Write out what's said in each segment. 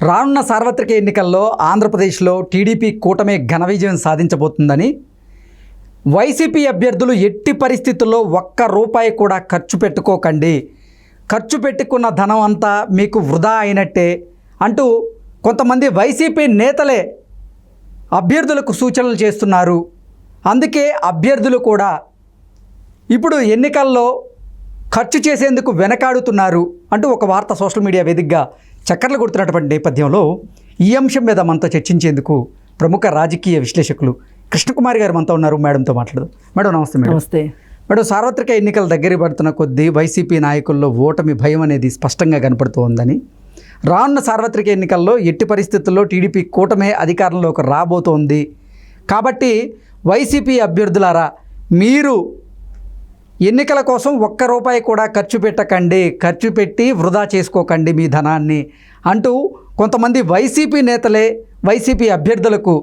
రానున్న సార్వత్రిక ఎన్నికల్లో ఆంధ్రప్రదేశ్లో టీడీపీ కూటమి ఘన విజయం సాధించబోతుందని, వైసీపీ అభ్యర్థులు ఎట్టి పరిస్థితుల్లో ఒక్క రూపాయి కూడా ఖర్చు పెట్టుకోకండి, ఖర్చు పెట్టుకున్న ధనం అంతా మీకు వృధా అయినట్టే అంటూ కొంతమంది వైసీపీ నేతలే అభ్యర్థులకు సూచనలు చేస్తున్నారు. అందుకే అభ్యర్థులు కూడా ఇప్పుడు ఎన్నికల్లో ఖర్చు చేసేందుకు వెనకాడుతున్నారు అంటూ ఒక వార్త సోషల్ మీడియా వేదికగా చక్కర్లు కొడుతున్నటువంటి నేపథ్యంలో ఈ అంశం మీద మనతో చర్చించేందుకు ప్రముఖ రాజకీయ విశ్లేషకులు కృష్ణకుమారి గారు మనతో ఉన్నారు. మేడంతో మాట్లాడదాం. మేడం నమస్తే. మేడం నమస్తే. మేడం, సార్వత్రిక ఎన్నికలు దగ్గర పడుతున్న కొద్దీ వైసీపీ నాయకుల్లో ఓటమి భయం అనేది స్పష్టంగా కనపడుతోందని, రానున్న సార్వత్రిక ఎన్నికల్లో ఎట్టి పరిస్థితుల్లో టీడీపీ కూటమే అధికారంలోకి రాబోతోంది కాబట్టి వైసీపీ అభ్యర్థులారా, మీరు ఎన్నికల కోసం ఒక్క రూపాయి కూడా ఖర్చు పెట్టకండి, ఖర్చు పెట్టి వృధా చేసుకోకండి మీ ధనాన్ని అంటూ కొంతమంది వైసీపీ నేతలే వైసీపీ అభ్యర్థులకు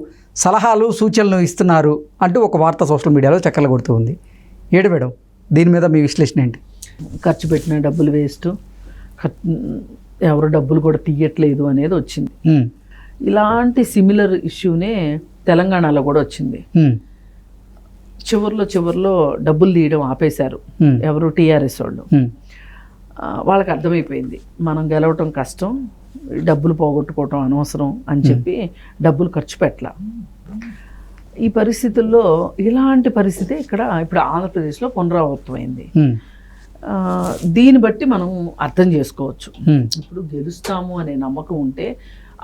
సలహాలు సూచనలు ఇస్తున్నారు అంటూ ఒక వార్త సోషల్ మీడియాలో చక్కర్లు కొడుతూ ఉంది. ఏడు మేడం, దీని మీద మీ విశ్లేషణ ఏంటి? ఖర్చు పెట్టిన డబ్బులు వేస్ట్, ఎవరు డబ్బులు కూడా తీయట్లేదు అనేది వచ్చింది. ఇలాంటి సిమిలర్ ఇష్యూనే తెలంగాణలో కూడా వచ్చింది. చివర్లో డబ్బులు తీయడం ఆపేశారు ఎవరు, టీఆర్ఎస్ వాళ్ళు. వాళ్ళకి అర్థమైపోయింది మనం గెలవటం కష్టం, డబ్బులు పోగొట్టుకోవటం అనవసరం అని చెప్పి డబ్బులు ఖర్చు పెట్టలా. ఈ పరిస్థితుల్లో ఇలాంటి పరిస్థితి ఇప్పుడు ఆంధ్రప్రదేశ్లో పునరావృతమైంది. దీన్ని బట్టి మనం అర్థం చేసుకోవచ్చు. ఇప్పుడు గెలుస్తాము అనే నమ్మకం ఉంటే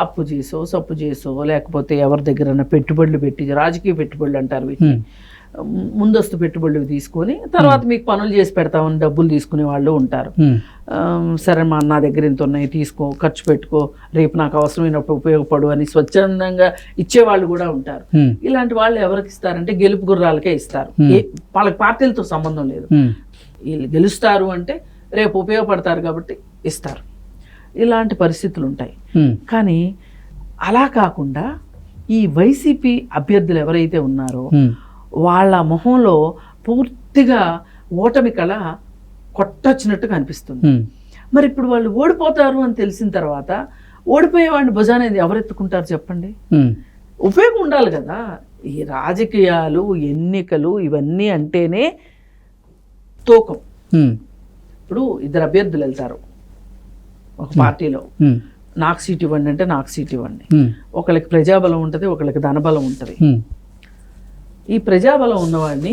అప్పు చేసో సప్పు చేసో లేకపోతే ఎవరి దగ్గర పెట్టుబడులు పెట్టి, రాజకీయ పెట్టుబడులు అంటారు వీటిని, ముందస్తు పెట్టుబడులు తీసుకొని తర్వాత మీకు పనులు చేసి పెడతామని డబ్బులు తీసుకునే వాళ్ళు ఉంటారు. సరే నా దగ్గర ఇంత ఉన్నాయి, తీసుకో, ఖర్చు పెట్టుకో, రేపు నాకు అవసరమైనప్పుడు ఉపయోగపడు అని స్వచ్ఛందంగా ఇచ్చేవాళ్ళు కూడా ఉంటారు. ఇలాంటి వాళ్ళు ఎవరికి ఇస్తారంటే గెలుపు గుర్రాలకే ఇస్తారు. వాళ్ళకి పార్టీలతో సంబంధం లేదు. వీళ్ళు గెలుస్తారు అంటే రేపు ఉపయోగపడతారు కాబట్టి ఇస్తారు. ఇలాంటి పరిస్థితులు ఉంటాయి. కానీ అలా కాకుండా ఈ వైసీపీ అభ్యర్థులు ఎవరైతే ఉన్నారో వాళ్ళ మొహంలో పూర్తిగా ఓటమి కళ కొట్టొచ్చినట్టుగా అనిపిస్తుంది. మరి ఇప్పుడు వాళ్ళు ఓడిపోతారు అని తెలిసిన తర్వాత ఓడిపోయేవాడిని భుజానేది ఎవరెత్తుకుంటారు చెప్పండి? ఉపయోగం ఉండాలి కదా. ఈ రాజకీయాలు, ఎన్నికలు ఇవన్నీ అంటేనే తూకం. ఇప్పుడు ఇద్దరు అభ్యర్థులు వెళ్తారు ఒక పార్టీలో, నాకు సీట్ ఇవ్వండి అంటే నాకు సీట్ ఇవ్వండి. ఒకళ్ళకి ప్రజాబలం ఉంటుంది, ఒకళ్ళకి ధనబలం ఉంటుంది. ఈ ప్రజాబలం ఉన్నవాడిని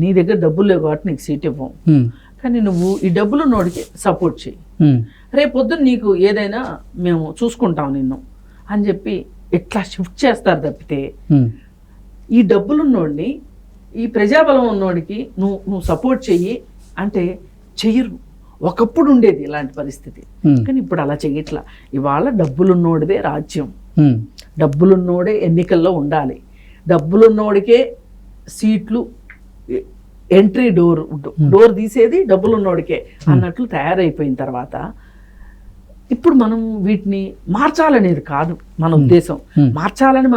నీ దగ్గర డబ్బులు లేవు కాబట్టి నీకు సీట్ ఇవ్వం, కానీ నువ్వు ఈ డబ్బులు ఉన్నోడికి సపోర్ట్ చేయి, రేపొద్దున నీకు ఏదైనా మేము చూసుకుంటాం నిన్ను అని చెప్పి ఇట్లా షిఫ్ట్ చేస్తారు తప్పితే ఈ డబ్బులున్నోడిని, ఈ ప్రజాబలం ఉన్నోడికి నువ్వు సపోర్ట్ చెయ్యి అంటే చెయ్యరు. ఒకప్పుడు ఉండేది ఇలాంటి పరిస్థితి, కానీ ఇప్పుడు అలా చెయ్యట్లా. ఇవాళ డబ్బులున్నోడిదే రాజ్యం, డబ్బులున్నోడే ఎన్నికల్లో ఉండాలి, డబ్బులున్నోడికే సీట్లు, ఎంట్రీ డోర్ తీసేది డబ్బులున్నోడికే అన్నట్లు తయారైపోయిన తర్వాత ఇప్పుడు మనం వీటిని మార్చాలనేది కాదు మన ఉద్దేశం. మార్చాలని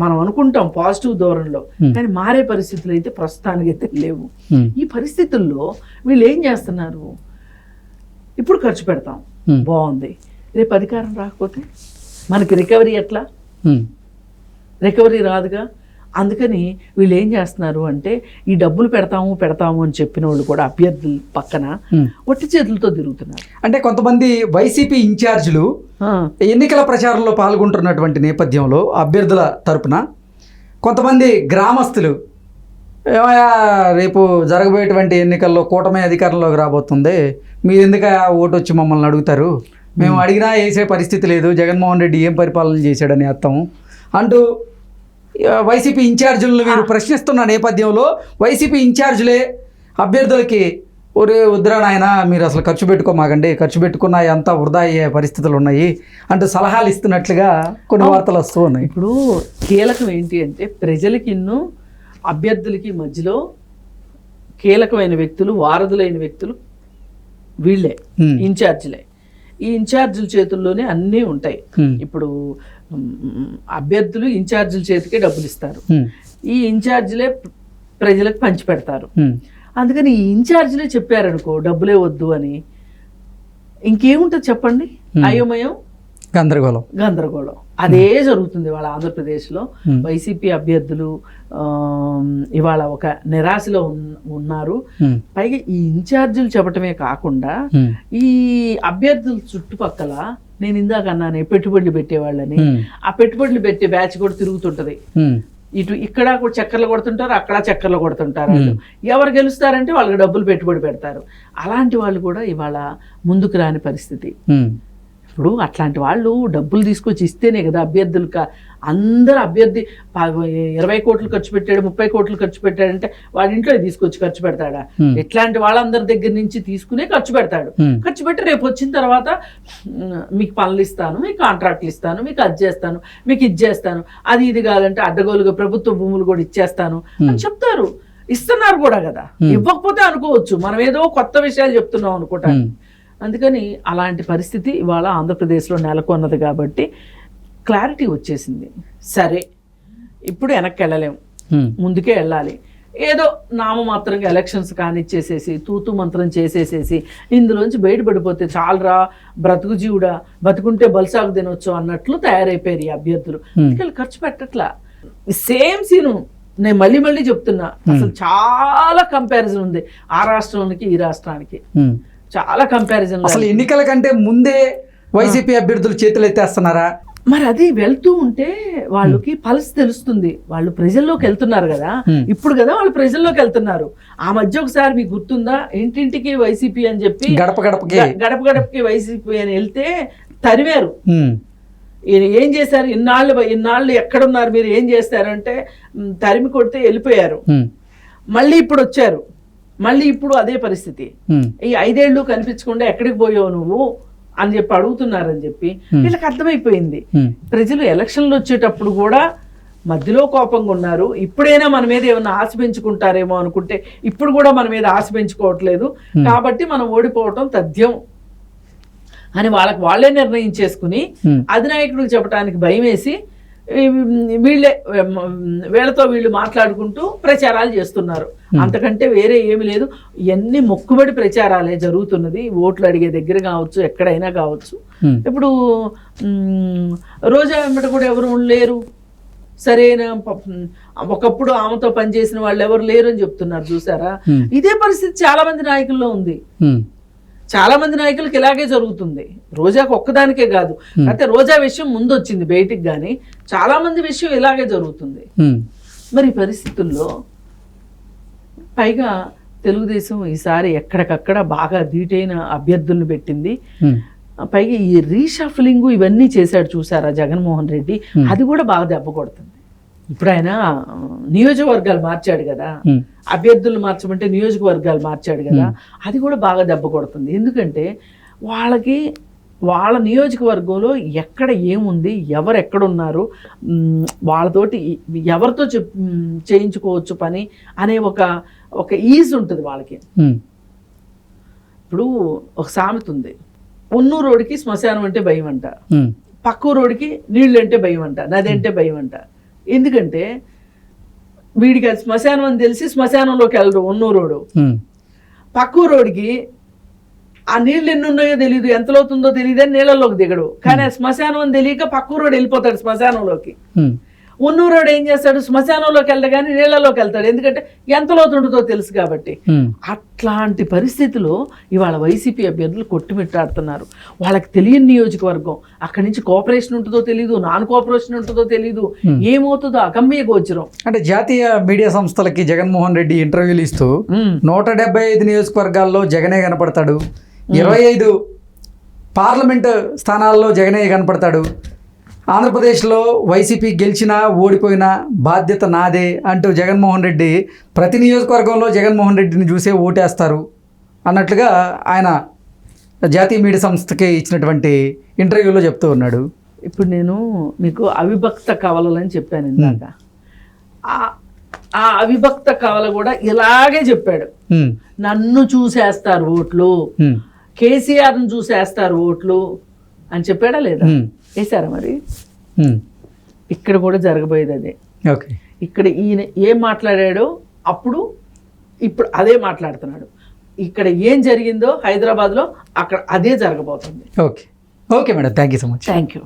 మనం అనుకుంటాం పాజిటివ్ ధోరణిలో, కానీ మారే పరిస్థితులు అయితే ప్రస్తుతానికి అయితే లేవు. ఈ పరిస్థితుల్లో వీళ్ళు ఏం చేస్తున్నారు? ఇప్పుడు ఖర్చు పెడతాం, బాగుంది, రేపు అధికారం రాకపోతే మనకి రికవరీ ఎట్లా? రికవరీ రాదుగా. అందుకని వీళ్ళు ఏం చేస్తున్నారు అంటే ఈ డబ్బులు పెడతాము అని చెప్పిన వాళ్ళు కూడా అభ్యర్థుల పక్కన ఒట్టి చేతులతో తిరుగుతున్నారు. అంటే కొంతమంది వైసీపీ ఇన్ఛార్జీలు ఎన్నికల ప్రచారంలో పాల్గొంటున్నటువంటి నేపథ్యంలో అభ్యర్థుల తరపున కొంతమంది గ్రామస్తులు, ఏమయ్యా రేపు జరగబోయేటువంటి ఎన్నికల్లో కూటమి అధికారంలోకి రాబోతుంది, మీరు ఎందుకు ఓటు వచ్చి మమ్మల్ని అడుగుతారు, మేము అడిగినా వేసే పరిస్థితి లేదు, జగన్మోహన్ రెడ్డి ఏం పరిపాలన చేశాడని అర్థం అంటూ వైసీపీ ఇన్ఛార్జీలను వీరు ప్రశ్నిస్తున్న నేపథ్యంలో వైసీపీ ఇన్ఛార్జీలే అభ్యర్థులకి ఒరే వద్దురా నాయన, మీరు అసలు ఖర్చు పెట్టుకోమాకండి, ఖర్చు పెట్టుకున్న అంతా వృధా అయ్యే పరిస్థితులు ఉన్నాయి అంటూ సలహాలు ఇస్తున్నట్లుగా కొన్ని వార్తలు వస్తూ ఉన్నాయి. ఇప్పుడు కీలకం ఏంటి అంటే ప్రజలకి అభ్యర్థులకి మధ్యలో కీలకమైన వ్యక్తులు, వారధులైన వ్యక్తులు వీళ్ళే, ఇన్ఛార్జీలే. ఈ ఇన్ఛార్జీల చేతుల్లోనే అన్నీ ఉంటాయి. ఇప్పుడు అభ్యర్థులు ఇన్ఛార్జీల చేతికే డబ్బులు ఇస్తారు, ఈ ఇన్ఛార్జీలే ప్రజలకు పంచి పెడతారు. అందుకని ఈ ఇన్ఛార్జీలే చెప్పారనుకో డబ్బులే వద్దు అని, ఇంకేముంటుంది చెప్పండి? అయోమయం, గందరగోళం అదే జరుగుతుంది వాళ్ళ ఆంధ్రప్రదేశ్లో. వైసీపీ అభ్యర్థులు ఇవాళ ఒక నిరాశలో ఉన్నారు. పైగా ఈ ఇన్ఛార్జీలు చెప్పటమే కాకుండా ఈ అభ్యర్థుల చుట్టుపక్కల నేను ఇందాక అన్నాను పెట్టుబడులు పెట్టేవాళ్ళని, ఆ పెట్టుబడులు పెట్టే బ్యాచ్ కూడా తిరుగుతుంటది. ఇక్కడ కూడా చక్కర్లు కొడుతుంటారు, అక్కడ చక్కర్లు కొడుతుంటారు. వాళ్ళు ఎవరు గెలుస్తారంటే వాళ్ళకి డబ్బులు పెట్టుబడి పెడతారు. అలాంటి వాళ్ళు కూడా ఇవాళ ముందుకు రాని పరిస్థితి. ఇప్పుడు అట్లాంటి వాళ్ళు డబ్బులు తీసుకొచ్చి ఇస్తేనే కదా అభ్యర్థులు అందరూ అభ్యర్థి 20 కోట్లు ఖర్చు పెట్టాడు, 30 కోట్లు ఖర్చు పెట్టాడంటే వాడి ఇంట్లో తీసుకొచ్చి ఖర్చు పెడతాడా? ఇట్లాంటి వాళ్ళందరి దగ్గర నుంచి తీసుకునే ఖర్చు పెడతాడు. ఖర్చు పెట్టి రేపు వచ్చిన తర్వాత మీకు పనులు ఇస్తాను, మీకు కాంట్రాక్ట్లు ఇస్తాను, మీకు అది చేస్తాను, మీకు ఇది చేస్తాను, అది ఇది కాదంటే అడ్డగోలుగా ప్రభుత్వ భూములు కూడా ఇచ్చేస్తాను అని చెప్తారు. ఇస్తున్నారు కూడా కదా, ఇవ్వకపోతే అనుకోవచ్చు మనం ఏదో కొత్త విషయాలు చెప్తున్నాం అనుకుంటాను. అందుకని అలాంటి పరిస్థితి ఇవాళ ఆంధ్రప్రదేశ్లో నెలకొన్నది కాబట్టి క్లారిటీ వచ్చేసింది. సరే ఇప్పుడు వెనక్కి వెళ్ళలేము, ముందుకే వెళ్ళాలి. ఏదో నామమాత్రంగా ఎలక్షన్స్ కానిచ్చేసేసి తూతు మంత్రం చేసేసేసి ఇందులోంచి బయటపడిపోతే చాలరా బ్రతుకు జీవుడా, బతుకుంటే బల్సాగు తినొచ్చు అన్నట్లు తయారైపోయారు ఈ అభ్యర్థులు. అందుకని ఖర్చు పెట్టట్లా. సేమ్ సీను నేను మళ్ళీ మళ్ళీ చెప్తున్నా, అసలు చాలా కంపారిజన్ ఉంది ఆ రాష్ట్రానికి ఈ రాష్ట్రానికి. చాలా కంపారిజన్. అసలు ఎన్నికల కంటే ముందే వైసీపీ అభ్యర్థులు చేతులు ఎత్తేస్తున్నారా? మరి అది వెళ్తూ ఉంటే వాళ్ళకి పల్స్ తెలుస్తుంది. వాళ్ళు ప్రజల్లోకి వెళ్తున్నారు కదా, ఇప్పుడు కదా వాళ్ళు ప్రజల్లోకి వెళ్తున్నారు. ఆ మధ్య ఒకసారి మీకు గుర్తుందా, ఇంటింటికి వైసీపీ అని చెప్పి గడప గడపకి వైసీపీ అని వెళ్తే తరివారు. ఏం చేశారు? ఇన్నాళ్ళు ఎక్కడున్నారు మీరు, ఏం చేస్తారంటే తరిమి కొడితే వెళ్ళిపోయారు. మళ్ళీ ఇప్పుడు వచ్చారు, మళ్ళీ ఇప్పుడు అదే పరిస్థితి. ఈ 5 ఏళ్ళు కనిపించకుండా ఎక్కడికి పోయావు నువ్వు అని చెప్పి అడుగుతున్నారని చెప్పి వీళ్ళకి అర్థమైపోయింది. ప్రజలు ఎలక్షన్లు వచ్చేటప్పుడు కూడా మధ్యలో కోపంగా ఉన్నారు. ఇప్పుడైనా మన మీద ఏమన్నా ఆశ పెంచుకుంటారేమో అనుకుంటే ఇప్పుడు కూడా మన మీద ఆశ పెంచుకోవట్లేదు. కాబట్టి మనం ఓడిపోవటం తథ్యం అని వాళ్ళే నిర్ణయించేసుకుని అధినాయకుడికి చెప్పడానికి భయం వేసి వీళ్ళతో వీళ్ళు మాట్లాడుకుంటూ ప్రచారాలు చేస్తున్నారు. అంతకంటే వేరే ఏమి లేదు. ఇవన్నీ మొక్కుబడి ప్రచారాలే జరుగుతున్నది. ఓట్లు అడిగే దగ్గర కావచ్చు, ఎక్కడైనా కావచ్చు. ఇప్పుడు రోజా వెంబట కూడా ఎవరు లేరు, సరైన ఒకప్పుడు ఆమెతో పనిచేసిన వాళ్ళు ఎవరు లేరు అని చెప్తున్నారు. చూసారా, ఇదే పరిస్థితి చాలా మంది నాయకుల్లో ఉంది. చాలా మంది నాయకులకి ఇలాగే జరుగుతుంది. రోజాకు ఒక్కదానికే కాదు, అయితే రోజా విషయం ముందు వచ్చింది బయటికి, కానీ చాలా మంది విషయం ఇలాగే జరుగుతుంది. మరి ఈ పరిస్థితుల్లో పైగా తెలుగుదేశం ఈసారి ఎక్కడికక్కడ బాగా ధీటైన అభ్యర్థులను పెట్టింది. పైగా ఈ రీషఫలింగ్ ఇవన్నీ చేశాడు చూసారా జగన్మోహన్ రెడ్డి, అది కూడా బాగా దెబ్బ కొడుతుంది. ఇప్పుడు ఆయన నియోజకవర్గాలు మార్చాడు కదా, అభ్యర్థులు మార్చమంటే నియోజకవర్గాలు మార్చాడు కదా, అది కూడా బాగా దెబ్బ కొడుతుంది. ఎందుకంటే వాళ్ళ నియోజకవర్గంలో ఎక్కడ ఏముంది, ఎవరు ఎక్కడున్నారు, వాళ్ళతోటి ఎవరితో చేయించుకోవచ్చు పని అనే ఒక ఈజ్ ఉంటుంది వాళ్ళకి. ఇప్పుడు ఒక సామెత ఉంది, ఉన్నూరోడికి శ్మశానం అంటే భయం అంట, పక్కూరోడికి నీళ్ళు అంటే భయం అంట, నది అంటే భయం అంట. ఎందుకంటే వీడికి అది శ్మశానం అని తెలిసి శ్మశానంలోకి వెళ్ళడు ఉన్నూరోడు. పక్కూరోడికి ఆ నీళ్ళు ఎన్ని ఉన్నాయో తెలియదు, ఎంత లోతుందో తెలియదు అని నీళ్ళలోకి దిగడు. కానీ ఆ శ్మశానం అని తెలియక పక్కూరోడు వెళ్ళిపోతాడు శ్మశానంలోకి. ఉన్నూరోడు ఏం చేస్తాడు, శ్మశానంలోకి వెళ్ళగానే నీళ్ళలోకి వెళ్తాడు, ఎందుకంటే ఎంత లోతుంటుందో తెలుసు కాబట్టి. అట్లాంటి పరిస్థితిలో ఇవాళ వైసీపీ అభ్యర్థులు కొట్టుమిట్టాడుతున్నారు. వాళ్ళకి తెలియని నియోజకవర్గం, అక్కడి నుంచి కోఆపరేషన్ ఉంటుందో తెలీదు, నాన్ కోఆపరేషన్ ఉంటుందో తెలీదు, ఏమవుతుందో అగమ్య గోచరం. అంటే జాతీయ మీడియా సంస్థలకి జగన్మోహన్ రెడ్డి ఇంటర్వ్యూలు ఇస్తూ 175 నియోజకవర్గాల్లో జగనే కనపడతాడు, 25 పార్లమెంటు స్థానాల్లో జగనే కనపడతాడు, ఆంధ్రప్రదేశ్లో వైసీపీ గెలిచినా ఓడిపోయినా బాధ్యత నాదే అంటూ జగన్మోహన్ రెడ్డి ప్రతి నియోజకవర్గంలో జగన్మోహన్ రెడ్డిని చూసే ఓటేస్తారు అన్నట్లుగా ఆయన జాతీయ మీడియా సంస్థకి ఇచ్చినటువంటి ఇంటర్వ్యూలో చెప్తూ ఉన్నాడు. ఇప్పుడు నేను మీకు అవిభక్త కవలలని చెప్పాను ఇందాక, ఆ అవిభక్త కవల కూడా ఇలాగే చెప్పాడు. నన్ను చూసేస్తారు ఓట్లు, కేసీఆర్ను చూసేస్తారు ఓట్లు అని చెప్పాడా లేదా? వేసారా? మరి ఇక్కడ కూడా జరగబోయేది అదే. ఇక్కడ ఈయన ఏం మాట్లాడాడో అప్పుడు ఇప్పుడు అదే మాట్లాడుతున్నాడు. ఇక్కడ ఏం జరిగిందో హైదరాబాద్లో అక్కడ అదే జరగబోతుంది. Okay madam, thank you so much. Thank you.